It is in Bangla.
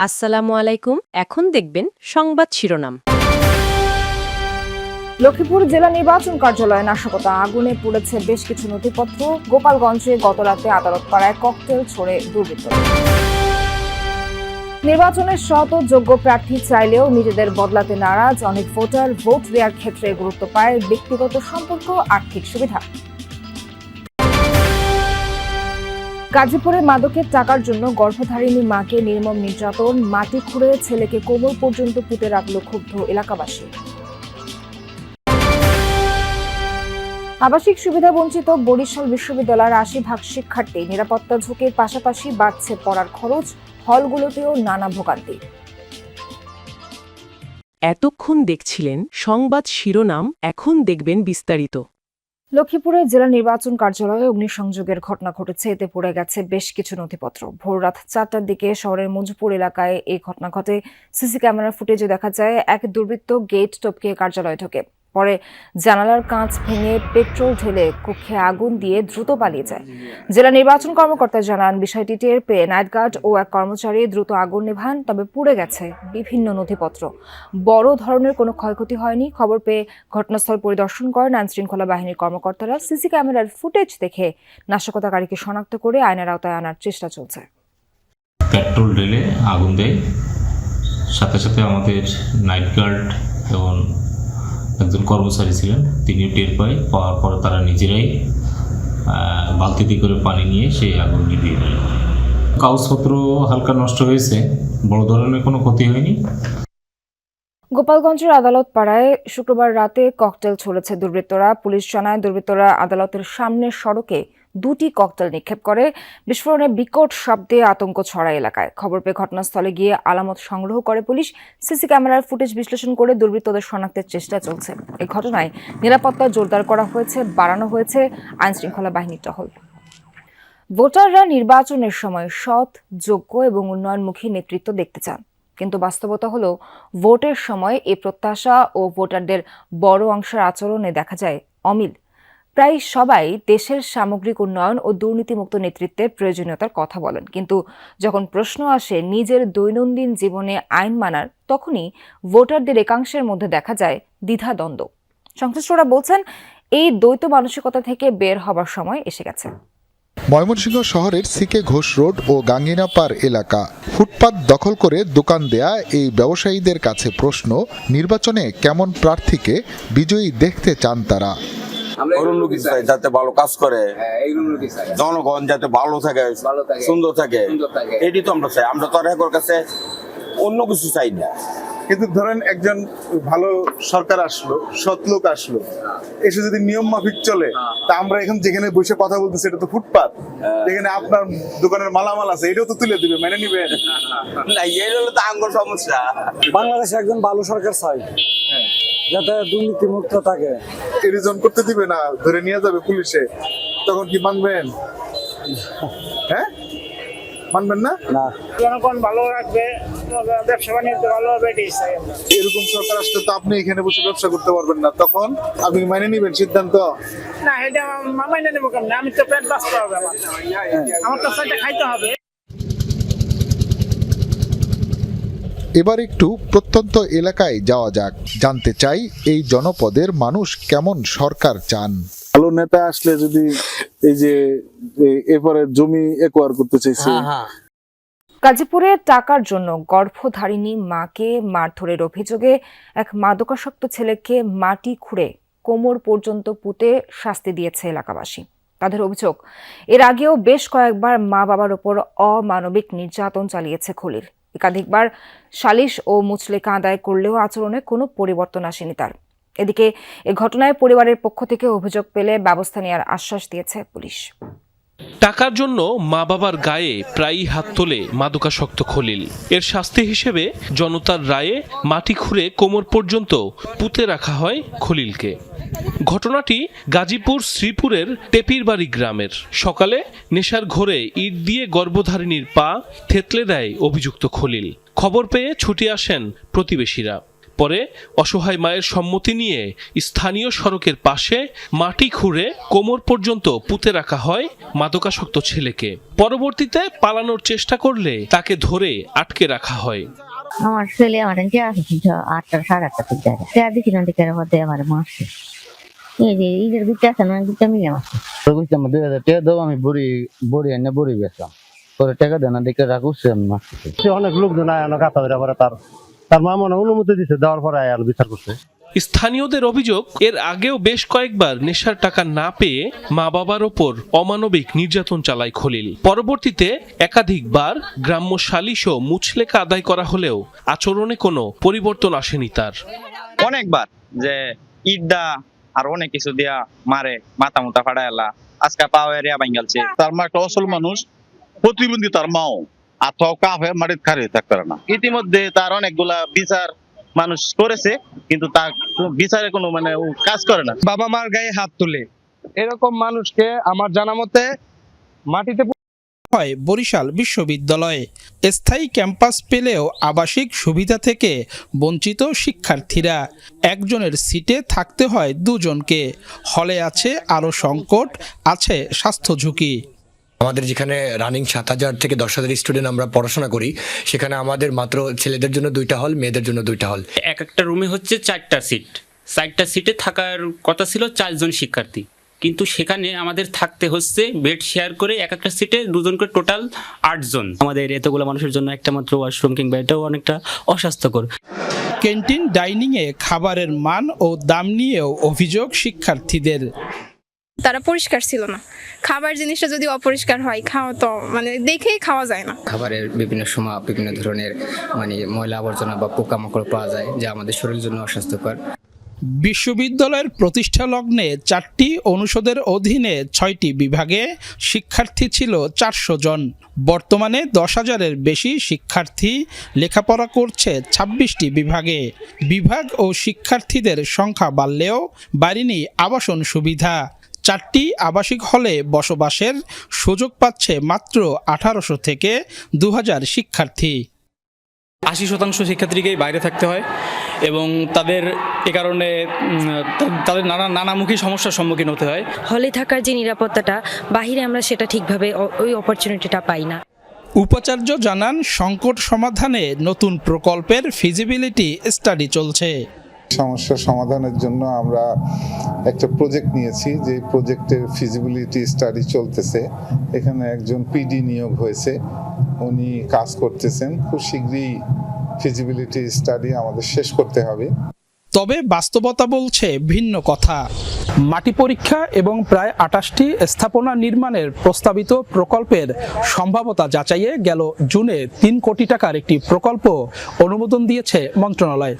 আসসালামু আলাইকুম। এখন দেখবেন সংবাদ শিরোনাম। লক্ষ্মীপুর জেলা নির্বাচন কার্যালয়ে নাশকতা, আগুনে পুড়েছে বেশ কিছু নথিপত্র। গোপালগঞ্জে গতরাতে আদালত পাড়ায় ককটেল ছোড়ে দুর্বৃত্তরা। নির্বাচনের সৎ ও যোগ্য প্রার্থী চাইলেও নিজেদের বদলাতে নারাজ অনেক ভোটার। ভোট দেওয়ার ক্ষেত্রে গুরুত্ব পায় ব্যক্তিগত সম্পর্ক, আর্থিক সুবিধা। গাজীপুরে মাদকের টাকার জন্য গর্ভধারিণী মাকে নির্মম নির্যাতন, মাটি খুঁড়ে ছেলেকে কোমর পর্যন্ত পুঁতে রাখল ক্ষুব্ধ এলাকাবাসী। আবাসিক সুবিধা বঞ্চিত বরিশাল বিশ্ববিদ্যালয়ের ৮০% শিক্ষার্থী। নিরাপত্তা ঝুঁকির পাশাপাশি বাড়ছে পড়ার খরচ, হলগুলোতেও নানা ভোগান্তি। এতক্ষণ দেখছিলেন সংবাদ শিরোনাম, এখন দেখবেন বিস্তারিত। লক্ষ্মীপুরে জেলা নির্বাচন কার্যালয়ে অগ্নিসংযোগের ঘটনা ঘটেছে, এতে পড়ে গেছে বেশ কিছু নথিপত্র। ভোর রাত ৪টার দিকে শহরের মঞ্জুপুর এলাকায় এই ঘটনা ঘটে। সিসি ক্যামেরার ফুটেজে দেখা যায় এক দুর্বৃত্ত গেট টপকে কার্যালয়ে ঢোকে, পরে জানালার কাঁচ ভেঙে পেট্রোল ঢেলে কক্ষে আগুন দিয়ে দ্রুত পালিয়ে যায়। জেলা নির্বাচন কর্মকর্তা জানান, বিষয়টি টের পেয়ে নাইট গার্ড ও এক কর্মচারী দ্রুত আগুন নেভান, তবে পুড়ে গেছে বিভিন্ন নথিপত্র। বড় ধরনের কোনো ক্ষয়ক্ষতি হয়নি। খবর পেয়ে ঘটনাস্থল পরিদর্শন করেন আইনশৃঙ্খলা বাহিনীর কর্মকর্তারা। সিসি ক্যামেরার ফুটেজ দেখে নাশকতাকারীকে শনাক্ত করে আইনের আওতায় আনার চেষ্টা চলছে। পেট্রোল ঢেলে আগুন দেয়, সাথে সাথে আমাদের নাইট গার্ড এবং একজন কর্মচারী ছিলেন, তিনিও টের পাওয়ার পর তারা নিজেরাই বালতিতে করে পানি নিয়ে সেই আগুন নিভিয়ে দেয়। কাগজপত্র হালকা নষ্ট হয়েছে, বড় ধরনের কোনো ক্ষতি হয়নি। গোপালগঞ্জের আদালত পাড়ায় শুক্রবার রাতে ককটেল ছড়েছে দুর্বৃত্তরা। পুলিশ জানায়, দুর্বৃত্তরা আদালতের সামনের সড়কে 2টি ককটেল নিক্ষেপ করে। বিস্ফোরণে বিকট শব্দে আতঙ্ক ছড়ায় এলাকায়। খবর পেয়ে ঘটনাস্থলে গিয়ে আলামত সংগ্রহ করে পুলিশ। সিসি ক্যামেরার ফুটেজ বিশ্লেষণ করে দুর্বৃত্তদের শনাক্তের চেষ্টা চলছে। এই ঘটনায় নিরাপত্তা জোরদার করা হয়েছে, বাড়ানো হয়েছে আইনশৃঙ্খলা বাহিনীর টহল। ভোটাররা নির্বাচনের সময় সৎ, যোগ্য এবং উন্নয়নমুখী নেতৃত্ব দেখতে চান, কিন্তু বাস্তবতা হলো ভোটের সময় এই প্রত্যাশা ও ভোটারদের বড় অংশের আচরণে দেখা যায় অমিল। প্রায় সবাই দেশের সামগ্রিক উন্নয়ন ও দুর্নীতিমুক্ত নেতৃত্বের প্রয়োজনীয়তার কথা বলেন, কিন্তু যখন প্রশ্ন আসে নিজের দৈনন্দিন জীবনে আইন মানার, তখনই ভোটারদের একাংশের মধ্যে দেখা যায় দ্বিধাদ্বন্দ্ব। সংশ্লিষ্টরা বলছেন, এই দ্বৈত মানসিকতা থেকে বের হবার সময় এসে গেছে। ময়মনসিংহ শহরের সিকে ঘোষ রোড ও গাঙ্গিনাপাড় এলাকা, ফুটপাত দখল করে দোকান দেয়া এই ব্যবসায়ীদের কাছে প্রশ্ন, নির্বাচনে কেমন প্রার্থীকে বিজয়ী দেখতে চান তারা। যাতে ভালো কাজ করে, জনগণ যাতে ভালো থাকে, সুন্দর থাকে, এটি তো আমরা চাই। আমরা তো আর এর কাছে অন্য কিছু চাই না। কিন্তু ধরেন একজন ভালো সরকার আসলো, সৎ লোক আসলো, এসে যদি নিয়ম মাফিক চলে, তা আমরা এখন যেখানে বসে কথা বলতেছি এটা তো ফুটপাত, যেখানে আপনার দোকানের মালামাল আছে এটাও তো তুলে দিবে, মেনে নিবে না? এই হলো তো আঙ্গুর সমস্যা। বাংলাদেশে একজন ভালো সরকার চাই, যাতে দুর্নীতিমুক্ত থাকে। রিজন করতে দিবে না, ধরে নিয়ে যাবে পুলিশে, তখন কি মানবেন? হ্যাঁ, মানবেন না? না, জনগণ ভালো রাখবে, ব্যবসা বাণিজ্য ভালো হবে, এটাই চাই আমরা। এরকম সরকার আসলে তো আপনি এখানে বসে ব্যবসা করতে পারবেন না, তখন আপনি মেনে নিবেন সিদ্ধান্ত? না, এটা মাইনে নেবো কেমন? আমি তো পেট বাঁচতে হবে, আমার তো সেটা খাইতে হবে। এবার একটু প্রত্যন্ত এলাকায় যাওয়া যাক, জানতে চাই এই জনপদের মানুষ কেমন সরকার চান। ভালো নেতা আসলে যদি এই যে এরপরে জমি একোয়ার করতে চাইছে। গাজীপুরে টাকার জন্য গর্ভধারিণী মাকে মারধরের অভিযোগে এক মাদকাসক্ত ছেলেকে মাটি খুঁড়ে কোমর পর্যন্ত পুঁতে শাস্তি দিয়েছে এলাকাবাসী। তাদের অভিযোগ, এর আগেও বেশ কয়েকবার মা বাবার ওপর অমানবিক নির্যাতন চালিয়েছে খলিল। একাধিকবার সালিশ ও মুচলেকা আদায় করলেও আচরণে কোনো পরিবর্তন আসেনি তার। এদিকে এ ঘটনায় পরিবারের পক্ষ থেকে অভিযোগ পেলে ব্যবস্থা নেওয়ার আশ্বাস দিয়েছে পুলিশ। টাকার জন্য মা বাবার গায়ে প্রায়ই হাত তোলে মাদকাসক্ত খলিল। এর শাস্তি হিসেবে জনতার রায়ে মাটি খুঁড়ে কোমর পর্যন্ত পুঁতে রাখা হয় খলিলকে। ঘটনাটি গাজীপুর শ্রীপুরের টেপিরবাড়ি গ্রামের। সকালে নেশার ঘোরে ইট দিয়ে গর্ভধারিণীর পা থেতলে দেয় অভিযুক্ত খলিল। খবর পেয়ে ছুটে আসেন প্রতিবেশীরা। পরে অসহায় মায়ের সম্মতি নিয়ে স্থানীয় সড়কের পাশে মাটি খুঁড়ে কোমর পর্যন্ত পুঁতে রাখা হয় মাদকাসক্ত ছেলেকে। পরবর্তীতে পালানোর চেষ্টা করলে তাকে ধরে আটকে রাখা হয়। আমার ছেলে আমার 8টা 8:30 থেকে যায় দেখি না দেখে মধ্যে আমার মাসে এই যে ঈদের দিতে আছে না দিতে মিলে মাসে আমার 2000 টাকা দাও, আমি বড়ি এনে বড়ি বেচলাম, পরে টাকা দেন না দেখে রাখুছি আমি মাসে। অনেক লোকজন আয়ানো কথা বলে তার মা মনে অনুমতি দিচ্ছে, দেওয়ার পরে আয়াল বিচার করছে। স্থানীয়দের অভিযোগ, এর আগেও বেশ কয়েকবার নেশার টাকা না পেয়ে মা বাবার ওপর অমানবিক নির্যাতন চালায় খলিল। পরবর্তীতে একাধিকবার গ্রাম্য সালিশ ও মুচলেকা আদায় করা হলেও আচরণে কোনো পরিবর্তন আসেনি তার। অনেকবার যে ইটদা আর অনেক কিছু দিয়া মারে, মাথা মুথা ফাড়াইলা, আজকে পাও এরিয়া ভাঙ্গালছে। তার মা একটা অসল মানুষ, প্রতিবন্ধী, তার মাও আথাও কাফে মাটিতে খাড়ি থাকতে পারে না। ইতিমধ্যে তার অনেকগুলা বিচার মানুষ করেছে, কিন্তু তার বিচারে কোনো কাজ করে না। বাবা মার গায়ে হাত তুলে এরকম মানুষকে আমার জানা মতে মাটিতে হয় বরিশাল বিশ্ববিদ্যালয়ে। স্থায়ী ক্যাম্পাস পেলেও আবাসিক সুবিধা থেকে বঞ্চিত শিক্ষার্থীরা। একজনের সিটে থাকতে হয় দুজনকে। হলে আছে আরও সংকট, আছে স্বাস্থ্য ঝুঁকি। আমাদের যেখানে রানিং 7,000 থেকে 10,000 স্টুডেন্ট আমরা পড়াশোনা করি, সেখানে আমাদের মাত্র ছেলেদের জন্য 2টা হল, মেয়েদের জন্য 2টা হল। একটা রুমে হচ্ছে 4টা সিট, 4টা সিটে থাকার কথা ছিল 4 জন শিক্ষার্থী, কিন্তু সেখানে আমাদের থাকতে হচ্ছে বেড শেয়ার করে একটা সিটে 2 জন করে, টোটাল 8 জন। আমাদের এতগুলো মানুষের জন্য একটা মাত্র ওয়াশরুম কিংবা এটাও অনেকটা অস্বাস্থ্যকর। ক্যান্টিন ডাইনিংয়ে খাবারের মান ও দাম নিয়েও অভিযোগ শিক্ষার্থীদের। তারা পরিষ্কার ছিল না, খাবার জিনিসটা যদি অপরিষ্কার হয় খাওয়া তো দেখেই খাওয়া যায় না। খাবারের বিভিন্ন সময় বিভিন্ন ধরনের ময়লা আবর্জনা বা পোকামাকড় পাওয়া যায়, যা আমাদের শরীরের জন্য অস্বাস্থ্যকর। বিশ্ববিদ্যালয়ের প্রতিষ্ঠা লগ্নে 4টি অনুষদের অধীনে 6টি বিভাগে শিক্ষার্থী ছিল 400 জন। বর্তমানে 10,000-এর বেশি শিক্ষার্থী লেখাপড়া করছে 26টি বিভাগে। বিভাগ ও শিক্ষার্থীদের সংখ্যা বাড়লেও বাড়েনি আবাসন সুবিধা। 4টি আবাসিক হলে বসবাসের সুযোগ পাচ্ছে মাত্র 1800 থেকে 2000 শিক্ষার্থী। 80% শিক্ষার্থীকেই বাইরে থাকতে হয় এবং তাদের এ কারণে তাদের নানামুখী সমস্যার সম্মুখীন হতে হয়। হলে থাকার যে নিরাপত্তাটা বাহিরে আমরা সেটা ঠিকভাবে ওই অপরচুনিটিটা পাই না। উপাচার্য জানান, সংকট সমাধানে নতুন প্রকল্পের ফিজিবিলিটি স্টাডি চলছে। সমস্যার সমাধানের জন্য আমরা একটা প্রজেক্ট নিয়েছি, যে প্রজেক্টের ফিজিবিলিটি স্টাডি চলতেছে। এখানে একজন পিডি নিয়োগ হয়েছে, উনি কাজ করতেছেন। খুব শীঘ্রই ফিজিবিলিটি স্টাডি আমাদের শেষ করতে হবে। তবে বাস্তবতা বলছে ভিন্ন কথা। মাটি পরীক্ষা এবং প্রায় 28টি স্থাপনা নির্মাণের প্রস্তাবিত প্রকল্পের সম্ভাব্যতা যাচাইয়ে গেল জুনে 3 কোটি টাকার একটি প্রকল্প অনুমোদন দিয়েছে মন্ত্রণালয়।